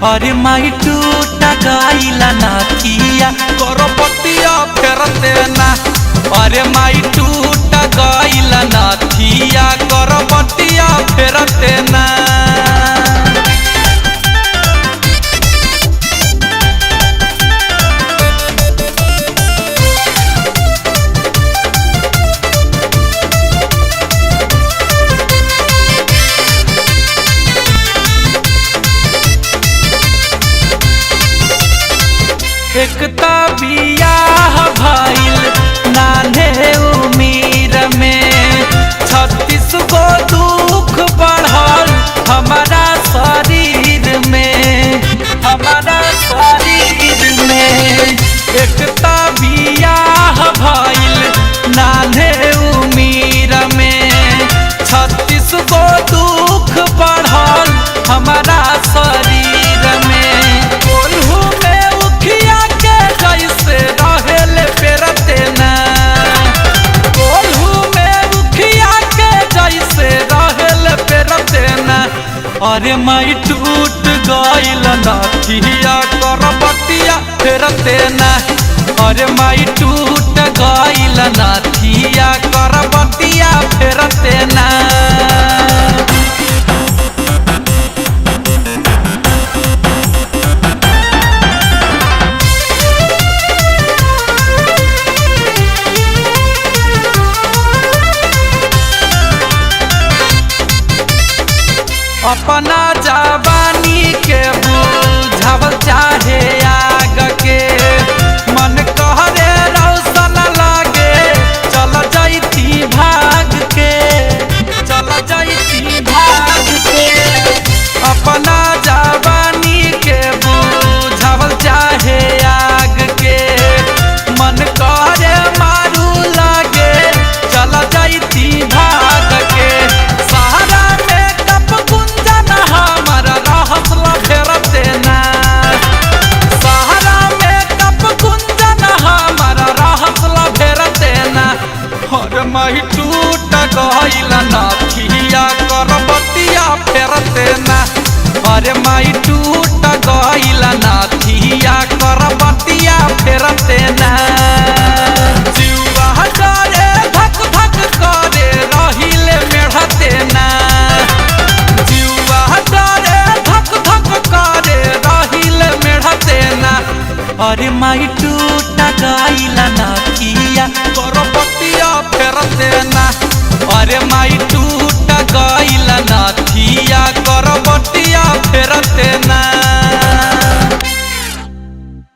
अरे माई टूटा गइला नाथिया करपतिया फेरते ना। अरे माई टूटा गइला नाथिया करपतिया फेरते ना। एकता बियाह भइल नान्हे उमीर में, 36 गो दुख बढ़ल हमारा शरीर में, हमारा शरीर में। एकता बियाह भइल नान्हे उमीर में, 36 गो दुख बढ़ल हमारा शरीर में। कोल्हू में उखिया के जैसे रहेले पेरते ना, कोल्हू में उखिया के जैसे रहेले पेरते ना। अरे माई टूट गइल नाथिया करपतिया फेरते ना। अरे माई टूट गइल नाथिया करपतिया फेरते ना। अपना जवानी के बुझावल चाहे आग के, मन कहरे रौशन लागे चल जैती भाग के, चल जैती भाग के। अपना जवानी के बुझावल चाहे आग के, मन कहरे मारू लागे चल जैती भाग के। सहारा माई टूट गइल नाथिया करपतिया फेरते ना। अरे माई टूट गइल नाथिया करपतिया फेरते ना। जीवा करे धक धक करे रहिले मेढ़ते ना, जीवा करे धक धक करे रहिले मेढ़ते ना। अरे माई टूट गइल नाथिया करपतिया फेरते ना। अरे माई टूट